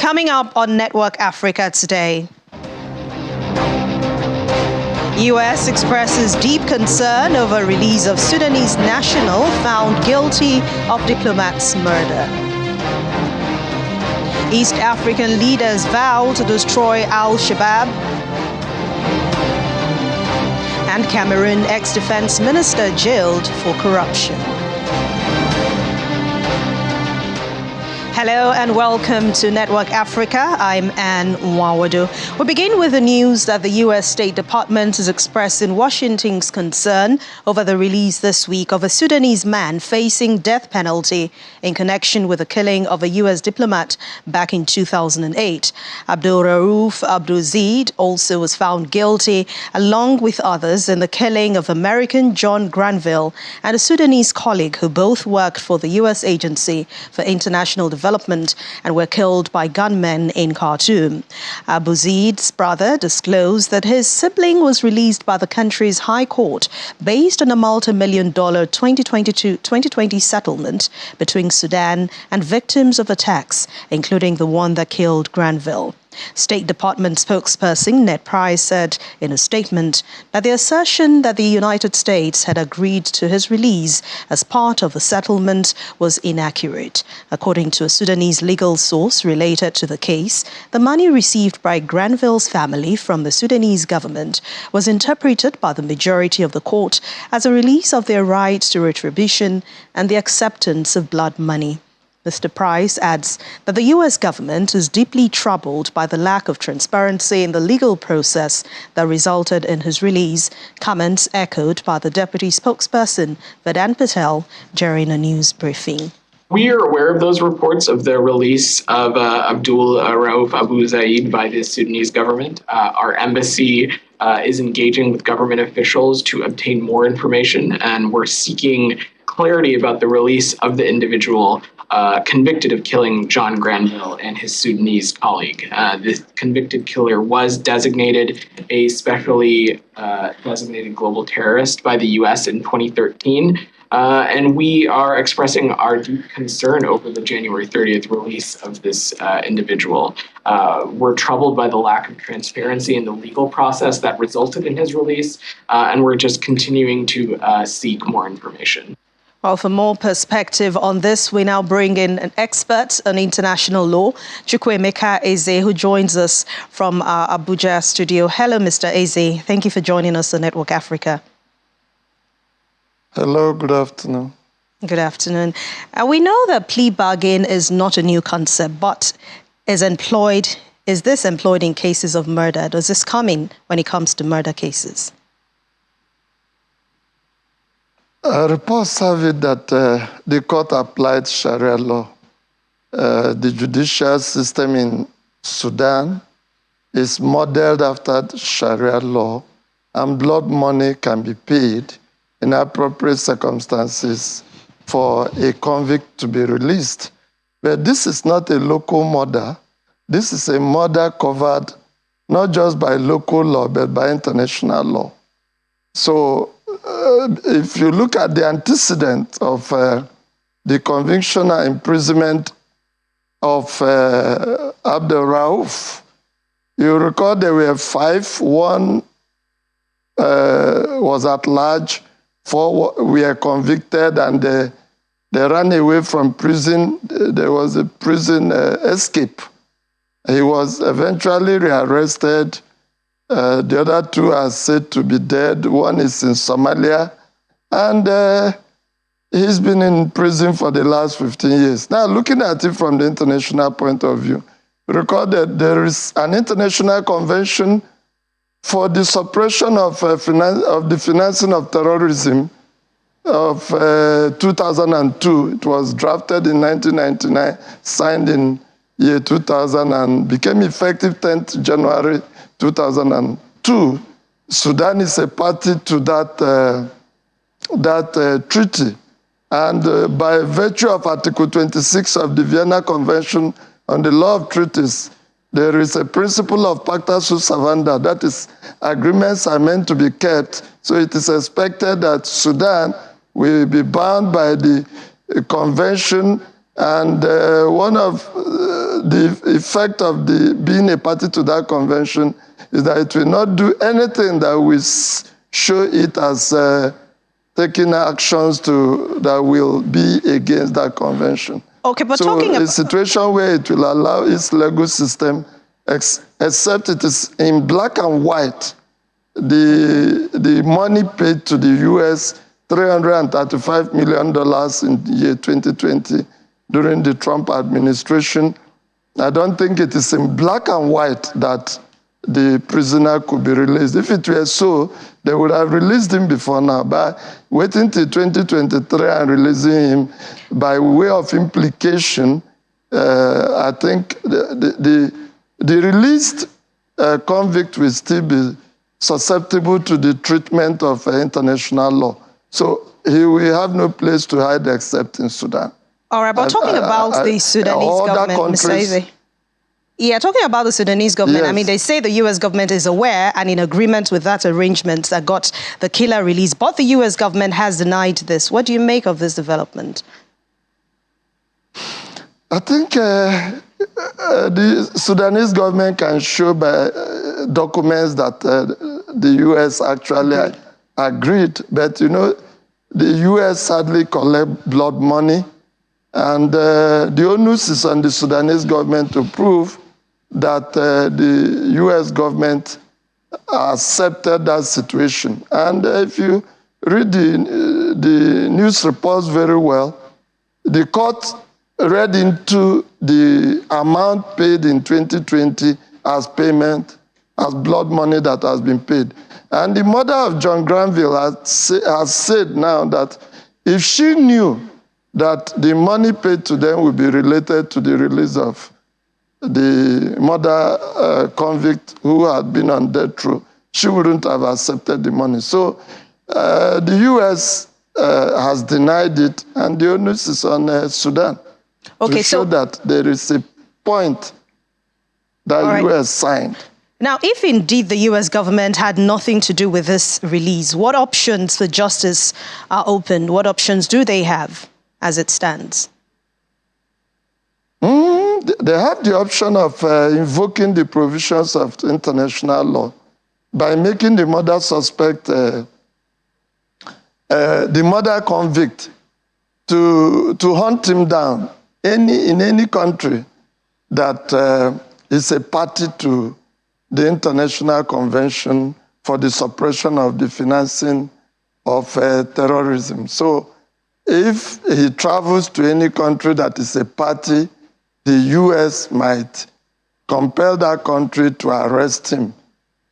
Coming up on Network Africa today, U.S. expresses deep concern over release of Sudanese national found guilty of Diplomat's murder. East African leaders vow to destroy Al-Shabaab. And Cameroon ex-defense minister jailed for corruption. Hello and welcome to Network Africa. I'm Anne Nwawadu. We begin with the news that the U.S. State Department is expressing Washington's concern over the release this week of a Sudanese man facing death penalty in connection with the killing of a U.S. diplomat back in 2008. Abdul Rauf Abdul-Zeid also was found guilty, along with others, in the killing of American John Granville and a Sudanese colleague who both worked for the U.S. Agency for International Development and were killed by gunmen in Khartoum. Abu-Zeid's brother disclosed that his sibling was released by the country's high court based on a multi-million-dollar 2020 settlement between Sudan and victims of attacks, including the one that killed Granville. State Department spokesperson Ned Price said in a statement that the assertion that the United States had agreed to his release as part of the settlement was inaccurate. According to a Sudanese legal source related to the case, the money received by Granville's family from the Sudanese government was interpreted by the majority of the court as a release of their right to retribution and the acceptance of blood money. Mr. Price adds that the U.S. government is deeply troubled by the lack of transparency in the legal process that resulted in his release, comments echoed by the deputy spokesperson, Vedant Patel, during a news briefing. We are aware of those reports of the release of Abdul Rauf Abdul-Zeid by the Sudanese government. Our embassy is engaging with government officials to obtain more information, and we're seeking clarity about the release of the individual convicted of killing John Granville and his Sudanese colleague. The convicted killer was designated a specially designated global terrorist by the U.S. in 2013. And we are expressing our deep concern over the January 30th release of this individual. We're troubled by the lack of transparency in the legal process that resulted in his release, and we're just continuing to seek more information. Well, for more perspective on this, we now bring in an expert on international law, Chukwuemeka Eze, who joins us from our Abuja studio. Hello, Mr. Eze. Thank you for joining us on Network Africa. Hello, good afternoon. Good afternoon. We know that plea bargain is not a new concept, but is this employed in cases of murder? Does this come in when it comes to murder cases? Reports have it that the court applied Sharia law. The judicial system in Sudan is modeled after Sharia law, and blood money can be paid in appropriate circumstances for a convict to be released. But this is not a local murder. This is a murder covered not just by local law, but by international law. So if you look at the antecedent of the conviction and imprisonment of Abdul Rauf, you recall there were 5. One was at large, 4 were convicted, and they ran away from prison. There was a prison escape. He was eventually rearrested. The other 2 are said to be dead. One is in Somalia, and he's been in prison for the last 15 years. Now, looking at it from the international point of view, recall that there is an international convention for the suppression of the financing of terrorism of 2002. It was drafted in 1999, signed in year 2000, and became effective 10th January 2002. Sudan is a party to that treaty. And by virtue of Article 26 of the Vienna Convention on the Law of Treaties, there is a principle of pacta sunt servanda, that is, agreements are meant to be kept. So it is expected that Sudan will be bound by the convention And one of the effect of being a party to that convention is that it will not do anything that will show it as taking actions that will be against that convention. Okay, but so talking about a situation where it will allow its legal system, except it is in black and white, the money paid to the U.S., $335 million in the year 2020 during the Trump administration. I don't think it is in black and white that the prisoner could be released. If it were so, they would have released him before now. But waiting till 2023 and releasing him by way of implication, I think the released convict will still be susceptible to the treatment of international law. So he will have no place to hide except in Sudan. All right, but talking about the Sudanese government, Mr. Eze. Yeah, talking about the Sudanese government, yes. I mean, they say the U.S. government is aware and in agreement with that arrangement that got the killer released, but the U.S. government has denied this. What do you make of this development? I think the Sudanese government can show by documents that the U.S. actually agreed, but you know, the U.S. sadly collect blood money, and the onus is on the Sudanese government to prove that the U.S. government accepted that situation. And if you read the news reports very well, the court read into the amount paid in 2020 as payment, as blood money that has been paid. And the mother of John Granville has said now that if she knew that the money paid to them would be related to the release of the mother convict who had been on death row, she wouldn't have accepted the money. So the U.S. Has denied it, and the onus is on Sudan to show that there is a point that the U.S. signed. Now, if indeed the U.S. government had nothing to do with this release, what options for justice are open? What options do they have as it stands? They have the option of invoking the provisions of international law by making the mother suspect, the mother convict, to hunt him down in any country that is a party to the International Convention for the Suppression of the Financing of Terrorism. So if he travels to any country that is a party, the U.S. might compel that country to arrest him.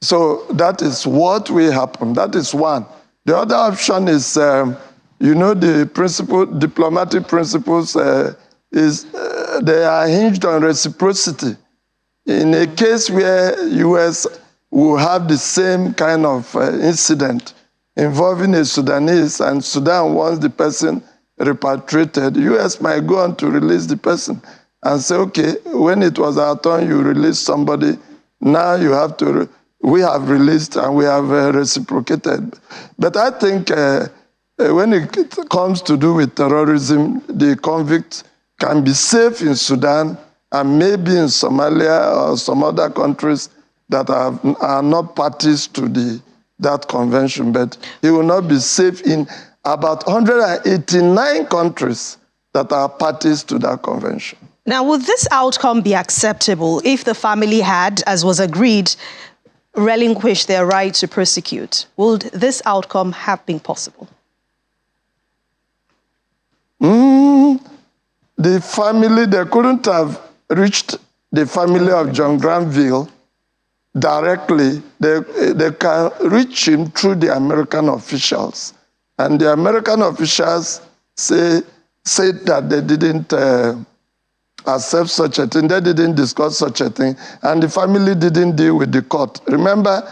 So that is what will happen. That is one. The other option is, you know, the diplomatic principles they are hinged on reciprocity. In a case where U.S. will have the same kind of incident involving a Sudanese and Sudan wants the person repatriated, the U.S. might go on to release the person and say, okay, when it was our turn, you released somebody, now you have to, we have released and we have reciprocated. But I think when it comes to do with terrorism, the convict can be safe in Sudan and maybe in Somalia or some other countries that are not parties to that convention, but he will not be safe in about 189 countries that are parties to that convention. Now, would this outcome be acceptable if the family had, as was agreed, relinquished their right to prosecute? Would this outcome have been possible? The family, they couldn't have reached the family of John Granville directly. They can reach him through the American officials. And the American officials said that they didn't accept such a thing. They didn't discuss such a thing. And the family didn't deal with the court. Remember,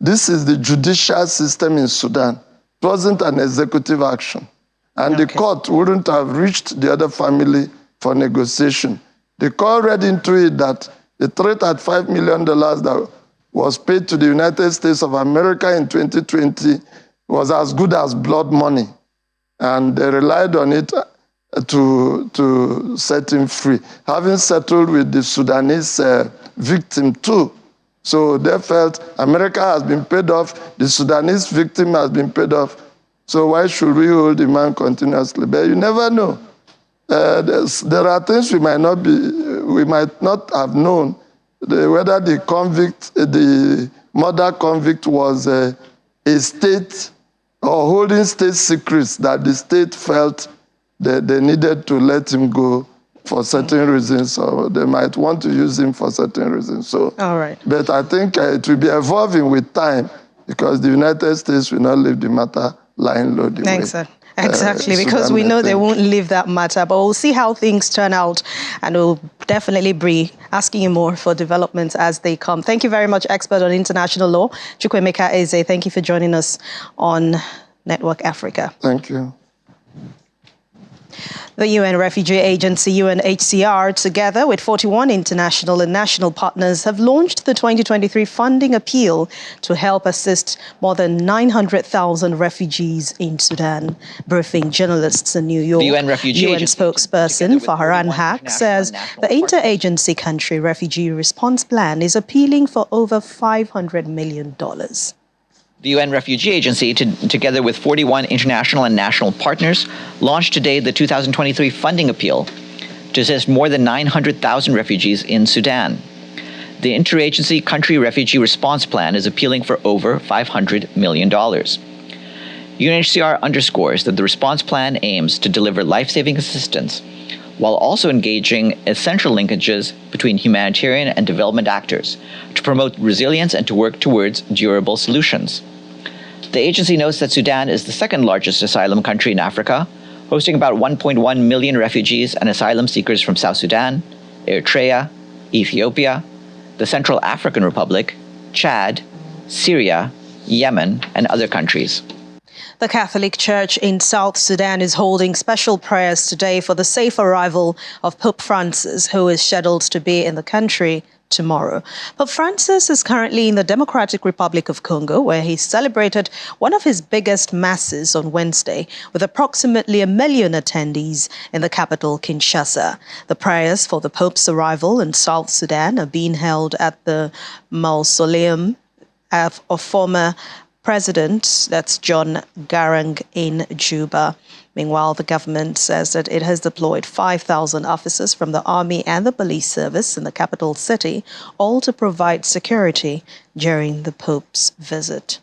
this is the judicial system in Sudan. It wasn't an executive action. And the court wouldn't have reached the other family for negotiation. The court read into it that the $335 million that was paid to the United States of America in 2020 was as good as blood money. And they relied on it. to set him free, having settled with the Sudanese victim too. So they felt America has been paid off, the Sudanese victim has been paid off, so why should we hold the man continuously? But you never know. There are things we might not have known, whether the mother convict was a state or holding state secrets that the state felt that they needed to let him go for certain reasons, or they might want to use him for certain reasons. So, all right. But I think it will be evolving with time, because the United States will not leave the matter lying low. Exactly, because we know they won't leave that matter, but we'll see how things turn out, and we'll definitely be asking you more for developments as they come. Thank you very much, expert on international law, Chukwuemeka Eze. Thank you for joining us on Network Africa. Thank you. The UN Refugee Agency, UNHCR, together with 41 international and national partners, have launched the 2023 funding appeal to help assist more than 900,000 refugees in Sudan. Briefing journalists in New York, the UN Refugee Agency spokesperson Farhan Haq says the interagency country refugee response plan is appealing for over $500 million. The UN Refugee Agency, together with 41 international and national partners, launched today the 2023 funding appeal to assist more than 900,000 refugees in Sudan. The interagency country refugee response plan is appealing for over $500 million. UNHCR underscores that the response plan aims to deliver life-saving assistance while also engaging essential linkages between humanitarian and development actors to promote resilience and to work towards durable solutions. The agency notes that Sudan is the second largest asylum country in Africa, hosting about 1.1 million refugees and asylum seekers from South Sudan, Eritrea, Ethiopia, the Central African Republic, Chad, Syria, Yemen, and other countries. The Catholic Church in South Sudan is holding special prayers today for the safe arrival of Pope Francis, who is scheduled to be in the country tomorrow. Pope Francis is currently in the Democratic Republic of Congo, where he celebrated one of his biggest masses on Wednesday, with approximately 1 million attendees in the capital, Kinshasa. The prayers for the Pope's arrival in South Sudan are being held at the mausoleum of former President, that's John Garang in Juba. Meanwhile, the government says that it has deployed 5,000 officers from the army and the police service in the capital city, all to provide security during the Pope's visit.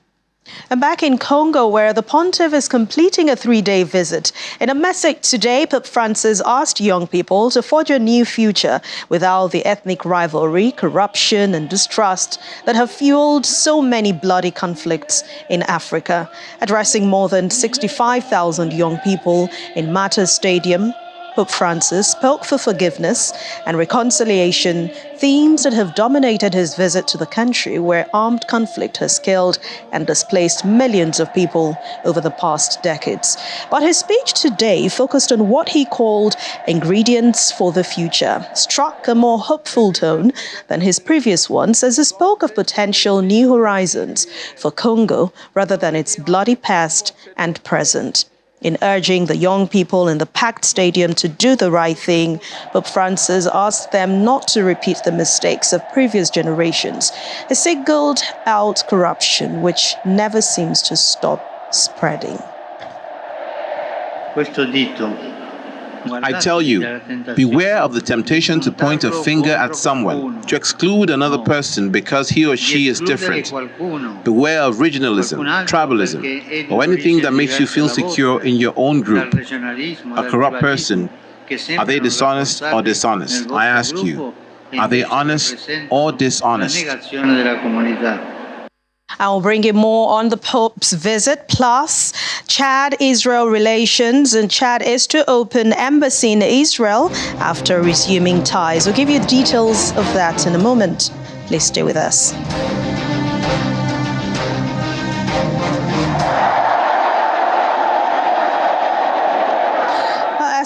And back in Congo, where the pontiff is completing a 3-day visit, in a message today, Pope Francis asked young people to forge a new future without the ethnic rivalry, corruption, and distrust that have fueled so many bloody conflicts in Africa. Addressing more than 65,000 young people in Mater Stadium, Pope Francis spoke for forgiveness and reconciliation, themes that have dominated his visit to the country where armed conflict has killed and displaced millions of people over the past decades. But his speech today focused on what he called ingredients for the future, struck a more hopeful tone than his previous ones as he spoke of potential new horizons for Congo rather than its bloody past and present. In urging the young people in the packed stadium to do the right thing, Pope Francis asked them not to repeat the mistakes of previous generations. He singled out corruption, which never seems to stop spreading. I tell you, beware of the temptation to point a finger at someone, to exclude another person because he or she is different. Beware of regionalism, tribalism, or anything that makes you feel secure in your own group. A corrupt person, are they dishonest or dishonest? I ask you, are they honest or dishonest? I'll bring you more on the Pope's visit, plus Chad-Israel relations, and Chad is to open embassy in Israel after resuming ties. We'll give you details of that in a moment. Please stay with us.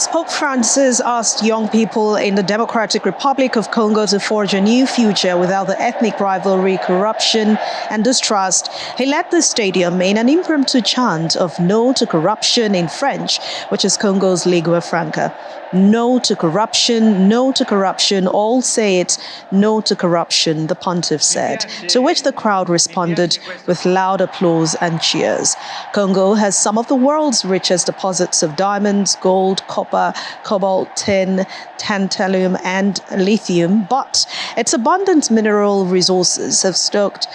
As Pope Francis asked young people in the Democratic Republic of Congo to forge a new future without the ethnic rivalry, corruption, and distrust, he led the stadium in an impromptu chant of "No to Corruption" in French, which is Congo's lingua franca. No to corruption, no to corruption, all say it, no to corruption, the pontiff said, to which the crowd responded with loud applause and cheers. Congo has some of the world's richest deposits of diamonds, gold, copper, cobalt, tin, tantalum, and lithium, but its abundant mineral resources have stoked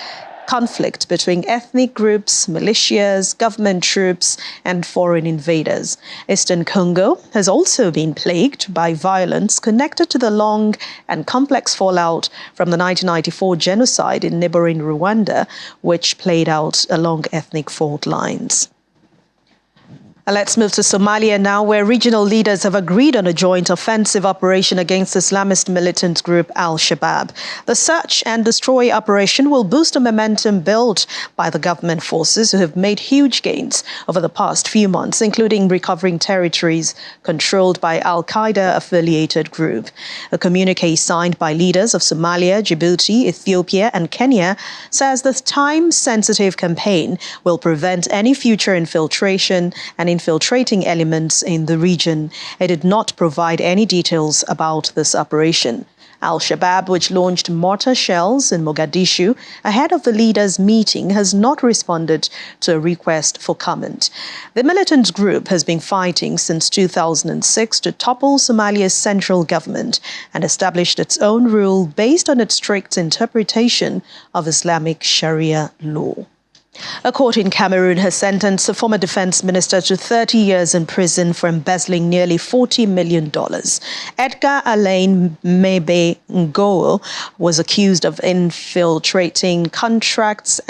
conflict between ethnic groups, militias, government troops, and foreign invaders. Eastern Congo has also been plagued by violence connected to the long and complex fallout from the 1994 genocide in neighboring Rwanda, which played out along ethnic fault lines. Let's move to Somalia now, where regional leaders have agreed on a joint offensive operation against Islamist militant group Al-Shabaab. The search and destroy operation will boost the momentum built by the government forces, who have made huge gains over the past few months, including recovering territories controlled by Al-Qaeda-affiliated group. A communique signed by leaders of Somalia, Djibouti, Ethiopia, and Kenya says the time-sensitive campaign will prevent any future infiltration and infiltrating elements in the region. It did not provide any details about this operation. Al-Shabaab, which launched mortar shells in Mogadishu ahead of the leaders' meeting, has not responded to a request for comment. The militant group has been fighting since 2006 to topple Somalia's central government and established its own rule based on its strict interpretation of Islamic Sharia law. A court in Cameroon has sentenced a former defense minister to 30 years in prison for embezzling nearly $40 million. Edgar Alain Mebe Ngoo was accused of inflating contracts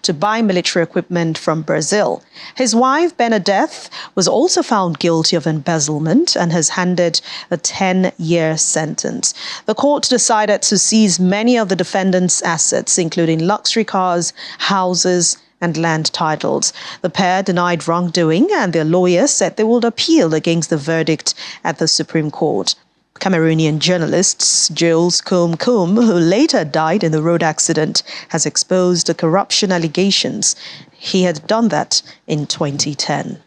to buy military equipment from Brazil. His wife, Benedeth, was also found guilty of embezzlement and has handed a 10-year sentence. The court decided to seize many of the defendants' assets, including luxury cars, houses, and land titles. The pair denied wrongdoing, and their lawyers said they would appeal against the verdict at the Supreme Court. Cameroonian journalist Jules Koum, who later died in the road accident, has exposed the corruption allegations. He had done that in 2010.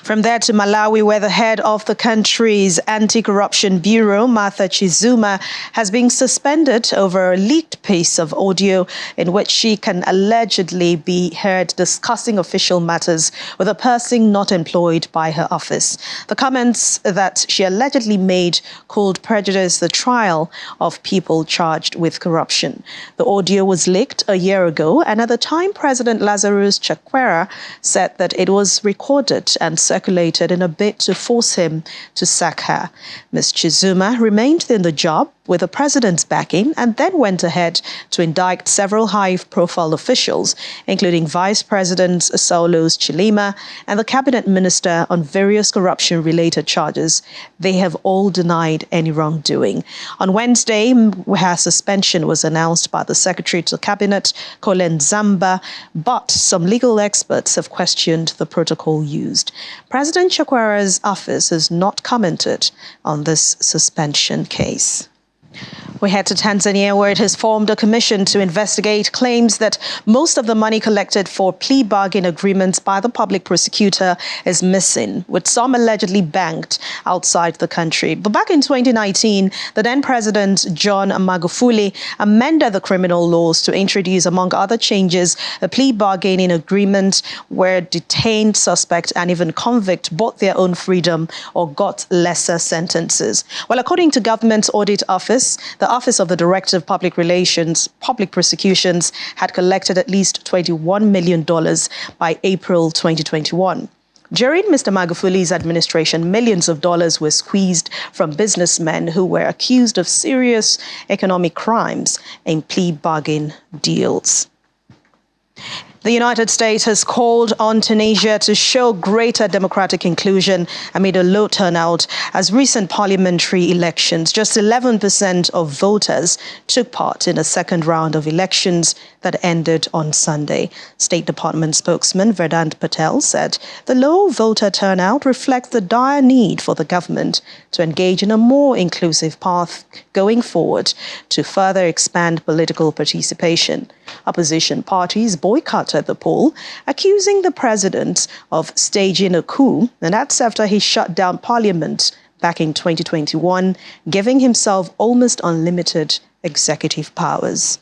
From there to Malawi, where the head of the country's anti-corruption bureau, Martha Chizuma, has been suspended over a leaked piece of audio in which she can allegedly be heard discussing official matters with a person not employed by her office. The comments that she allegedly made could prejudice the trial of people charged with corruption. The audio was leaked a year ago, and at the time, President Lazarus Chakwera said that it was recorded and circulated in a bid to force him to sack her. Ms. Chizuma remained in the job with the president's backing and then went ahead to indict several high-profile officials, including Vice President Saulos Chilima and the cabinet minister, on various corruption-related charges. They have all denied any wrongdoing. On Wednesday, her suspension was announced by the Secretary to Cabinet, Colin Zamba, but some legal experts have questioned the protocol used. President Chakwera's office has not commented on this suspension case. We head to Tanzania, where it has formed a commission to investigate claims that most of the money collected for plea bargain agreements by the public prosecutor is missing, with some allegedly banked outside the country. But back in 2019, the then President John Magufuli amended the criminal laws to introduce, among other changes, a plea bargaining agreement where detained suspects and even convicts bought their own freedom or got lesser sentences. Well, according to Government Audit Office, the Office of the Director of Public Relations, Public Prosecutions had collected at least $21 million by April 2021. During Mr. Magufuli's administration, millions of dollars were squeezed from businessmen who were accused of serious economic crimes in plea bargain deals. The United States has called on Tunisia to show greater democratic inclusion amid a low turnout as recent parliamentary elections. Just 11% of voters took part in a second round of elections that ended on Sunday. State Department spokesman Vedant Patel said the low voter turnout reflects the dire need for the government to engage in a more inclusive path going forward to further expand political participation. Opposition parties boycotted the poll, accusing the president of staging a coup, and that's after he shut down parliament back in 2021, giving himself almost unlimited executive powers.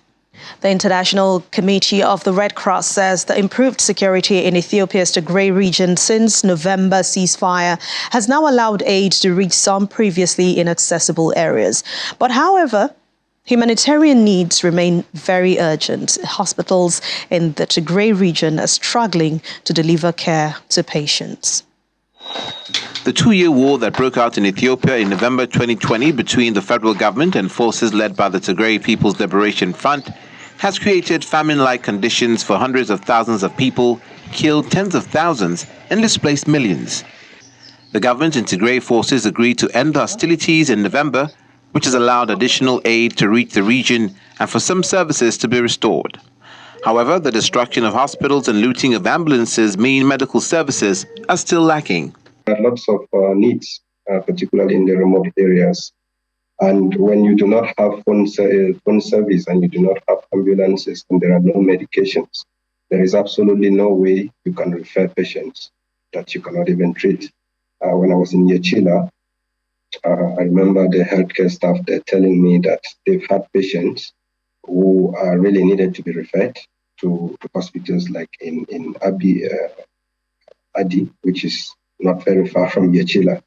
The International Committee of the Red Cross says the improved security in Ethiopia's Tigray region since November ceasefire has now allowed aid to reach some previously inaccessible areas. But however, humanitarian needs remain very urgent. Hospitals in the Tigray region are struggling to deliver care to patients. The two-year war that broke out in Ethiopia in November 2020 between the federal government and forces led by the Tigray People's Liberation Front has created famine-like conditions for hundreds of thousands of people, killed tens of thousands, and displaced millions. The government and Tigray forces agreed to end the hostilities in November, which has allowed additional aid to reach the region and for some services to be restored. However, the destruction of hospitals and looting of ambulances mean medical services are still lacking. There are lots of needs, particularly in the remote areas. And when you do not have phone service and you do not have ambulances and there are no medications, there is absolutely no way you can refer patients that you cannot even treat. When I was in Yechila, I remember the healthcare staff there telling me that they've had patients who really needed to be referred to hospitals like in Adi, which is not very far from Yechila,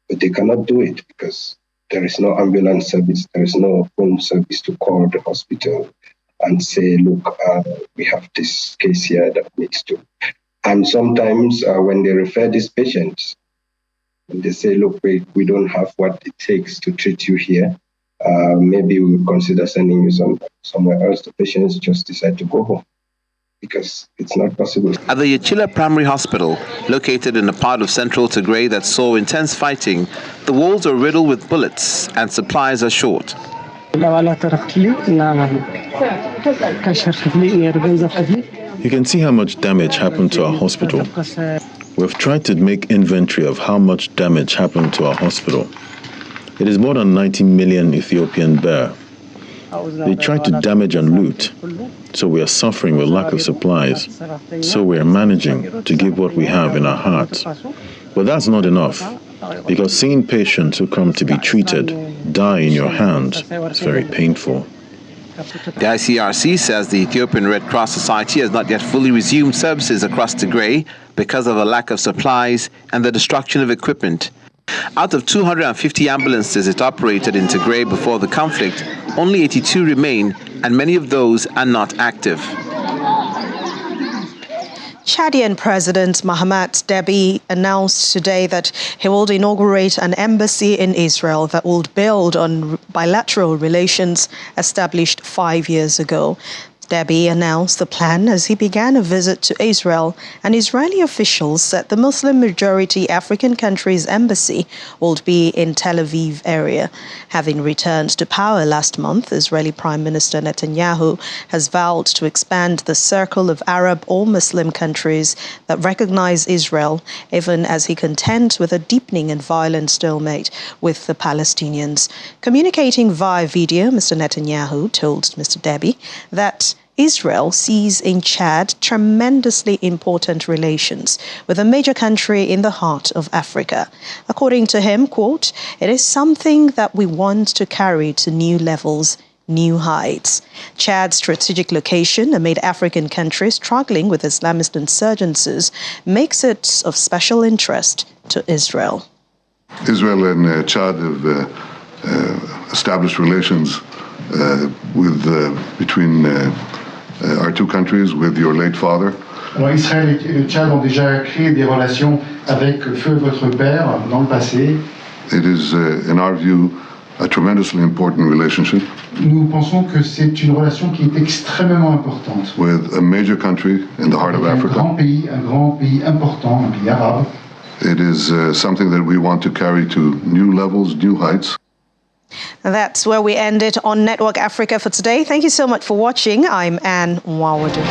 but they cannot do it because there is no ambulance service, there is no phone service to call the hospital and say, look, we have this case here that needs to. And sometimes when they refer these patients, they say, look, we don't have what it takes to treat you here. Maybe we'll consider sending you somewhere else. The patients just decide to go home because it's not possible. At the Yechila Primary Hospital, located in a part of central Tigray that saw intense fighting, the walls are riddled with bullets and supplies are short. You can see how much damage happened to our hospital. We've tried to make inventory of how much damage happened to our hospital. It is more than 90 million Ethiopian birr. They tried to damage and loot, so we are suffering with lack of supplies. So we are managing to give what we have in our hearts. But that's not enough, because seeing patients who come to be treated die in your hands is very painful. The ICRC says the Ethiopian Red Cross Society has not yet fully resumed services across Tigray because of a lack of supplies and the destruction of equipment. Out of 250 ambulances it operated in Tigray before the conflict, only 82 remain, and many of those are not active. Chadian President Mahamat Deby announced today that he will inaugurate an embassy in Israel that will build on bilateral relations established 5 years ago. Deby announced the plan as he began a visit to Israel, and Israeli officials said the Muslim-majority African country's embassy will be in Tel Aviv area. Having returned to power last month, Israeli Prime Minister Netanyahu has vowed to expand the circle of Arab or Muslim countries that recognize Israel, even as he contends with a deepening and violent stalemate with the Palestinians. Communicating via video, Mr. Netanyahu told Mr. Deby that Israel sees in Chad tremendously important relations with a major country in the heart of Africa. According to him, quote, "It is something that we want to carry to new levels, new heights." Chad's strategic location amid African countries struggling with Islamist insurgencies makes it of special interest to Israel. Israel and Chad have established relations between our two countries with your late father. Alors Israël et le Tchad ont déjà créé des relations avec feu votre père dans le passé. It is, in our view, a tremendously important relationship Nous pensons que c'est une relation qui est extrêmement importante. with a major country in the heart of Un Africa. grand pays important, un pays arabe. It is something that we want to carry to new levels, new heights. And that's where we end it on Network Africa for today. Thank you so much for watching. I'm Anne Nwawadu.